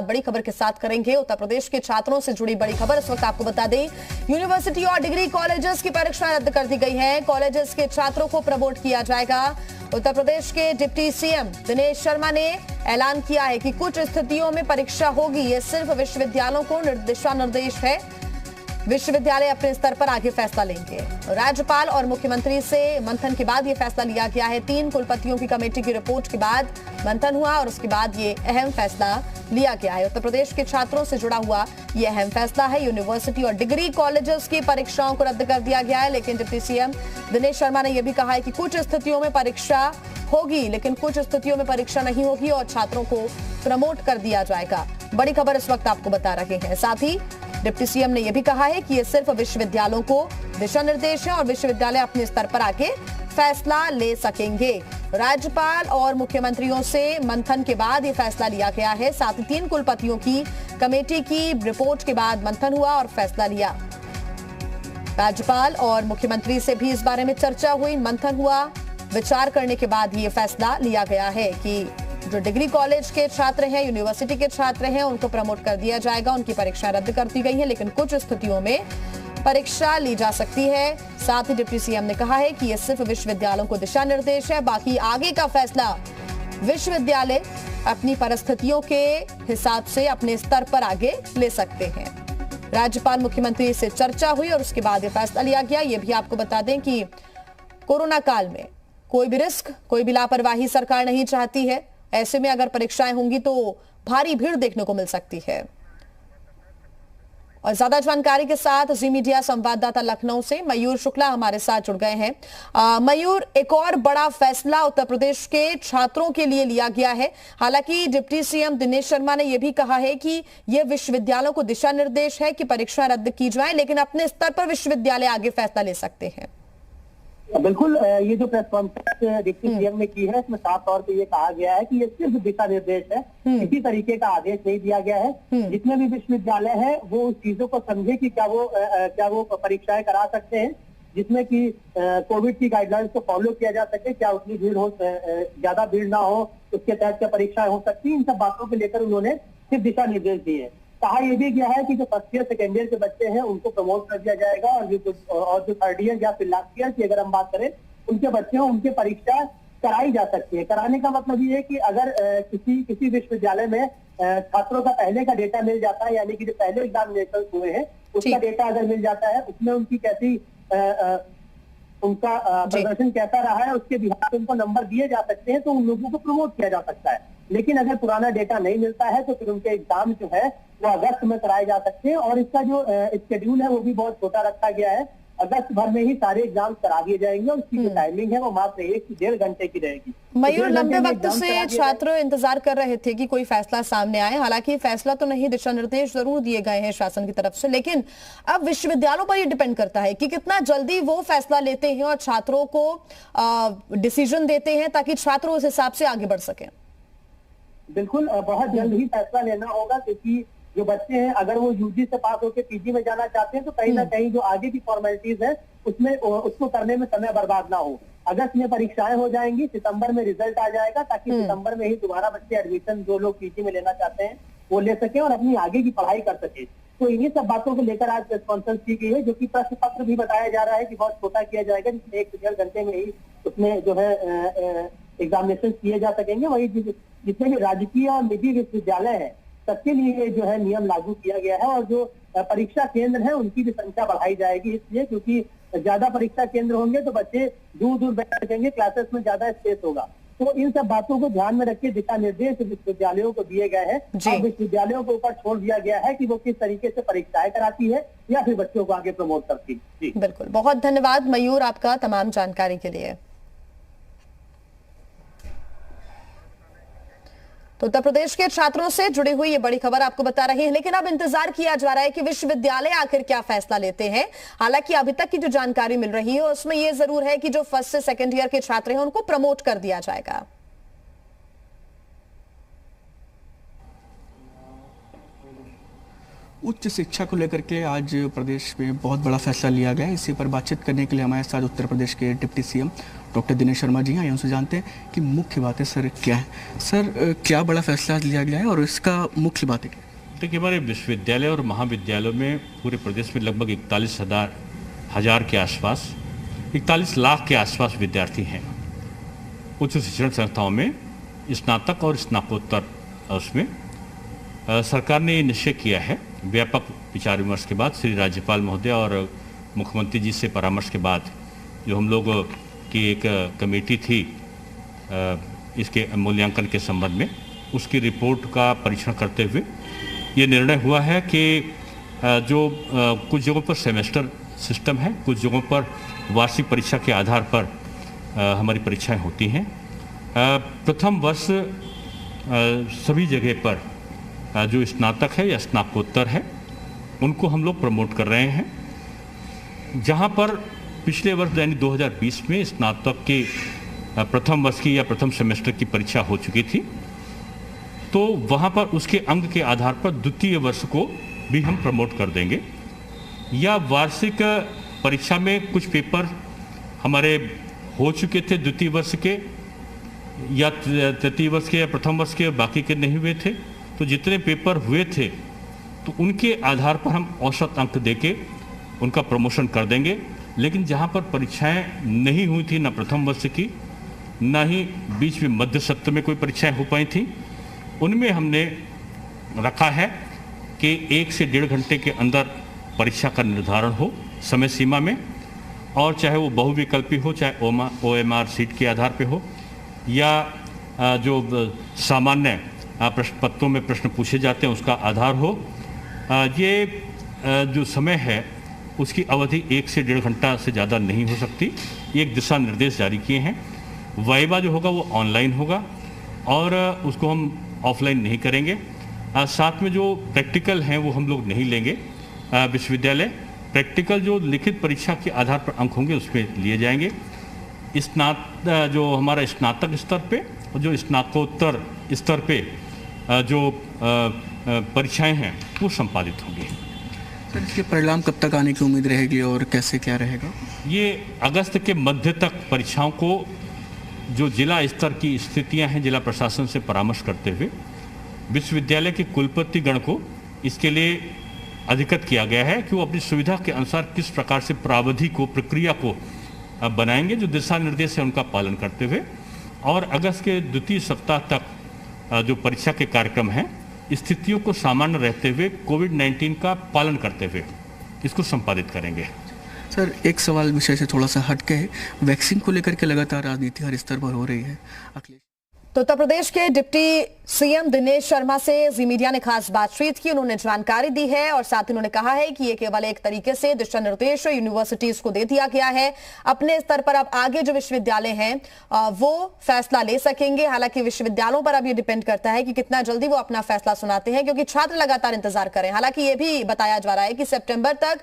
बड़ी खबर के साथ करेंगे। उत्तर प्रदेश के छात्रों से जुड़ी बड़ी खबर इस वक्त आपको बता दें, यूनिवर्सिटी और डिग्री कॉलेजेस की परीक्षाएं रद्द कर दी गई हैं। कॉलेजेस के छात्रों को प्रमोट किया जाएगा। उत्तर प्रदेश के डिप्टी सीएम दिनेश शर्मा ने ऐलान किया है कि कुछ स्थितियों में परीक्षा होगी। ये सिर्फ विश्वविद्यालयों को दिशा निर्देश है, विश्वविद्यालय अपने स्तर पर आगे फैसला लेंगे। राज्यपाल और मुख्यमंत्री से मंथन के बाद यह फैसला लिया गया है। 3 कुलपतियों की कमेटी की रिपोर्ट के बाद मंथन हुआ और उसके बाद ये अहम फैसला लिया गया है। उत्तर प्रदेश के छात्रों से जुड़ा हुआ यह अहम फैसला है। यूनिवर्सिटी और डिग्री कॉलेजेस की परीक्षाओं को रद्द कर दिया गया है, लेकिन डिप्टी सीएम दिनेश शर्मा ने यह भी कहा है कि कुछ स्थितियों में परीक्षा होगी, लेकिन कुछ स्थितियों में परीक्षा नहीं होगी और छात्रों को प्रमोट कर दिया जाएगा। बड़ी खबर इस वक्त आपको बता रहे हैं। साथ ही डिप्टी सीएम ने यह भी कहा है कि यह सिर्फ विश्वविद्यालयों को दिशा निर्देश है और विश्वविद्यालय अपने स्तर पर आके फैसला ले सकेंगे। राज्यपाल और मुख्यमंत्रियों से मंथन के बाद यह फैसला लिया गया है। साथ ही 3 कुलपतियों की कमेटी की रिपोर्ट के बाद मंथन हुआ और फैसला लिया। राज्यपाल और मुख्यमंत्री से भी इस बारे में चर्चा हुई, मंथन हुआ, विचार करने के बाद ये फैसला लिया गया है कि जो डिग्री कॉलेज के छात्र हैं, यूनिवर्सिटी के छात्र हैं, उनको प्रमोट कर दिया जाएगा। उनकी परीक्षा रद्द कर दी गई है, लेकिन कुछ स्थितियों में परीक्षा ली जा सकती है। साथ ही डिप्टी सीएम ने कहा है कि यह सिर्फ विश्वविद्यालयों को दिशा निर्देश है, बाकी आगे का फैसला विश्वविद्यालय अपनी परिस्थितियों के हिसाब से अपने स्तर पर आगे ले सकते हैं। राज्यपाल मुख्यमंत्री से चर्चा हुई और उसके बाद यह फैसला लिया गया। यह भी आपको बता दें कि कोरोना काल में कोई भी रिस्क, कोई भी लापरवाही सरकार नहीं चाहती है। ऐसे में अगर परीक्षाएं होंगी तो भारी भीड़ देखने को मिल सकती है। और ज्यादा जानकारी के साथ जी मीडिया संवाददाता लखनऊ से मयूर शुक्ला हमारे साथ जुड़ गए हैं। मयूर, एक और बड़ा फैसला उत्तर प्रदेश के छात्रों के लिए लिया गया है। हालांकि डिप्टी सीएम दिनेश शर्मा ने यह भी कहा है कि यह विश्वविद्यालयों को दिशा निर्देश है कि परीक्षा रद्द की जाए, लेकिन अपने स्तर पर विश्वविद्यालय आगे फैसला ले सकते हैं। बिल्कुल, ये जो प्रेस कॉन्फ्रेंस डिप्टी सीएम ने की है, इसमें साफ तौर पे ये कहा गया है कि ये सिर्फ दिशा निर्देश है, किसी तरीके का आदेश नहीं दिया गया है। जितने भी विश्वविद्यालय है वो उस चीजों को समझे कि क्या वो परीक्षाएं करा सकते हैं, जिसमें कि कोविड की गाइडलाइंस को फॉलो किया जा सके, क्या उतनी भीड़ हो, ज्यादा भीड़ ना हो, उसके तहत क्या परीक्षाएं हो सकती है। इन सब बातों को लेकर उन्होंने सिर्फ दिशा निर्देश दिए हैं। कहा यह भी गया है कि जो फर्स्ट ईयर सेकेंड ईयर के बच्चे हैं उनको प्रमोट कर दिया जाएगा, और जो थर्ड ईयर या फिर लास्ट ईयर की अगर हम बात करें, उनके बच्चे हैं, उनके परीक्षा कराई जा सकती है। कराने का मतलब ये है कि अगर किसी विश्वविद्यालय में छात्रों का पहले का डेटा मिल जाता है, यानी कि जो पहले एग्जामिनेशन हुए हैं उसका डेटा अगर मिल जाता है, उसमें उनकी कैसी उनका प्रदर्शन कैसा रहा है, उसके बिहार पे उनको नंबर दिए जा सकते हैं, तो उन लोगों को प्रमोट किया जा सकता है। लेकिन अगर पुराना डेटा नहीं मिलता है तो फिर उनके एग्जाम जो है वो अगस्त में कराए जा सकते हैं, और इसका जो शेड्यूल है वो भी बहुत छोटा रखा गया है। अगस्त भर में ही सारे एग्जाम करा दिए जाएंगे और उसकी जो टाइमिंग है वो मात्र 1 से 1.5 घंटे की रहेगी। मयूर, लंबे वक्त से छात्र इंतजार कर रहे थे कि कोई फैसला सामने आए। हालांकि फैसला तो नहीं, दिशा निर्देश जरूर दिए गए हैं शासन की तरफ से, लेकिन अब विश्वविद्यालयों पर यह डिपेंड करता है कि कितना जल्दी वो फैसला लेते हैं और छात्रों को डिसीजन देते हैं ताकि छात्र उस हिसाब से आगे बढ़ सके। बिल्कुल, बहुत जल्द ही फैसला लेना होगा, क्योंकि जो बच्चे हैं अगर वो यूजी से पास होकर पीजी में जाना चाहते हैं तो कहीं ना कहीं जो आगे की फॉर्मेलिटीज है उसमें उसको करने में समय बर्बाद ना हो। अगस्त में परीक्षाएं हो जाएंगी, सितंबर में रिजल्ट आ जाएगा, ताकि सितंबर में ही दोबारा बच्चे एडमिशन जो लोग पीजी में लेना चाहते हैं वो ले सके और अपनी आगे की पढ़ाई कर सके। तो इन्हीं सब बातों को लेकर आज प्रेस कॉन्फ्रेंस की गई है, जो कि प्रश्न पत्र भी बताया जा रहा है कि बहुत छोटा किया जाएगा, जिसमें 1 से 1.5 घंटे में ही उसमें जो है एग्जामिनेशन किए जा सकेंगे। वही जितने भी राजकीय और निजी विश्वविद्यालय है सबके लिए जो है नियम लागू किया गया है, और जो परीक्षा केंद्र है उनकी भी संख्या बढ़ाई जाएगी, इसलिए क्योंकि ज्यादा परीक्षा केंद्र होंगे तो बच्चे दूर दूर बैठ सकेंगे, क्लासेस में ज्यादा स्पेस होगा। तो इन सब बातों को ध्यान में रख के दिशा निर्देश विश्वविद्यालयों को दिए गए हैं और विश्वविद्यालयों को ऊपर छोड़ दिया गया है कि वो किस तरीके से परीक्षाएं कराती है या फिर बच्चों को आगे प्रमोट करती है। जी बिल्कुल, बहुत धन्यवाद मयूर आपका तमाम जानकारी के लिए। तो उत्तर प्रदेश के छात्रों से जुड़ी हुई ये बड़ी खबर आपको बता रहे हैं, लेकिन अब इंतजार किया जा रहा है कि विश्वविद्यालय आखिर क्या फैसला लेते हैं। हालांकि अभी तक की जो जानकारी मिल रही है उसमें यह जरूर है कि जो फर्स्ट से सेकंड ईयर के छात्र हैं उनको प्रमोट कर दिया जाएगा। उच्च शिक्षा को लेकर के आज प्रदेश में बहुत बड़ा फैसला लिया गया है। इसी पर बातचीत करने के लिए हमारे साथ उत्तर प्रदेश के deputy CM doctor Dinesh Sharma ji हैं, उनसे जानते हैं कि मुख्य बातें सर क्या है। सर क्या बड़ा फैसला लिया गया है और इसका मुख्य बातें क्या? देखिए, हमारे विश्वविद्यालय और महाविद्यालयों में पूरे प्रदेश में लगभग 41,000 के आसपास 41 लाख के आसपास विद्यार्थी हैं। उच्च शिक्षण संस्थाओं में स्नातक और स्नातकोत्तर उसमें सरकार ने निश्चय किया है, व्यापक विचार विमर्श के बाद, श्री राज्यपाल महोदय और मुख्यमंत्री जी से परामर्श के बाद, जो हम लोग की एक कमेटी थी इसके मूल्यांकन के संबंध में, उसकी रिपोर्ट का परीक्षण करते हुए ये निर्णय हुआ है कि जो कुछ जगहों पर सेमेस्टर सिस्टम है, कुछ जगहों पर वार्षिक परीक्षा के आधार पर हमारी परीक्षाएं होती हैं। प्रथम वर्ष सभी जगह पर जो स्नातक है या स्नातकोत्तर है उनको हम लोग प्रमोट कर रहे हैं। जहां पर पिछले वर्ष यानी 2020 में स्नातक के प्रथम वर्ष की या प्रथम सेमेस्टर की परीक्षा हो चुकी थी, तो वहां पर उसके अंक के आधार पर द्वितीय वर्ष को भी हम प्रमोट कर देंगे। या वार्षिक परीक्षा में कुछ पेपर हमारे हो चुके थे द्वितीय वर्ष के या तृतीय वर्ष के या प्रथम वर्ष के, बाकी के नहीं हुए थे, तो जितने पेपर हुए थे तो उनके आधार पर हम औसत अंक देके उनका प्रमोशन कर देंगे। लेकिन जहां पर परीक्षाएं नहीं हुई थी, ना प्रथम वर्ष की ना ही बीच में मध्य सत्र में कोई परीक्षाएं हो पाई थी, उनमें हमने रखा है कि 1 से 1.5 घंटे के अंदर परीक्षा का निर्धारण हो समय सीमा में, और चाहे वो बहुविकल्पी हो, चाहे OMR सीट के आधार पे हो, या जो सामान्य प्रश्न पत्रों में प्रश्न पूछे जाते हैं उसका आधार हो। ये जो समय है उसकी अवधि 1 से 1.5 घंटा से ज़्यादा नहीं हो सकती। ये एक दिशा निर्देश जारी किए हैं। वाइवा जो होगा वो ऑनलाइन होगा और उसको हम ऑफलाइन नहीं करेंगे। साथ में जो प्रैक्टिकल हैं वो हम लोग नहीं लेंगे। विश्वविद्यालय प्रैक्टिकल जो लिखित परीक्षा के आधार पर अंक होंगे उसमें लिए जाएंगे। जो हमारा स्नातक स्तर पे और जो स्नातकोत्तर स्तर पे जो परीक्षाएं हैं वो संपादित होंगी। सर इसके परिणाम कब तक आने की उम्मीद रहेगी और कैसे क्या रहेगा? ये अगस्त के मध्य तक परीक्षाओं को जो जिला स्तर की स्थितियां हैं, जिला प्रशासन से परामर्श करते हुए विश्वविद्यालय के कुलपतिगण को इसके लिए अधिकृत किया गया है कि वो अपनी सुविधा के अनुसार किस प्रकार से प्रावधि को, प्रक्रिया को बनाएंगे, जो दिशा निर्देश है उनका पालन करते हुए। और अगस्त के द्वितीय सप्ताह तक जो परीक्षा के कार्यक्रम हैं, स्थितियों को सामान्य रहते हुए कोविड-19 का पालन करते हुए इसको संपादित करेंगे। सर एक सवाल विषय से थोड़ा सा हटके है, वैक्सीन को लेकर के लगातार राजनीति हर स्तर पर हो रही है। तो उत्तर प्रदेश के डिप्टी सीएम दिनेश शर्मा से जी मीडिया ने खास बातचीत की। उन्होंने जानकारी दी है और साथ ही उन्होंने कहा है कि ये केवल एक तरीके से दिशा निर्देश यूनिवर्सिटीज को दे दिया गया है। अपने स्तर पर अब आगे जो विश्वविद्यालय हैं वो फैसला ले सकेंगे। हालांकि विश्वविद्यालयों पर अब ये डिपेंड करता है कि कितना जल्दी वो अपना फैसला सुनाते हैं, क्योंकि छात्र लगातार इंतजार करें। हालांकि ये भी बताया जा रहा है कि सितंबर तक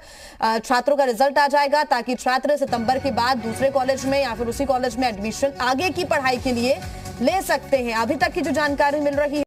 छात्रों का रिजल्ट आ जाएगा, ताकि छात्र सितंबर के बाद दूसरे कॉलेज में या फिर उसी कॉलेज में एडमिशन आगे की पढ़ाई के लिए ले सकते हैं। अभी तक की जो जानकारी मिल रही है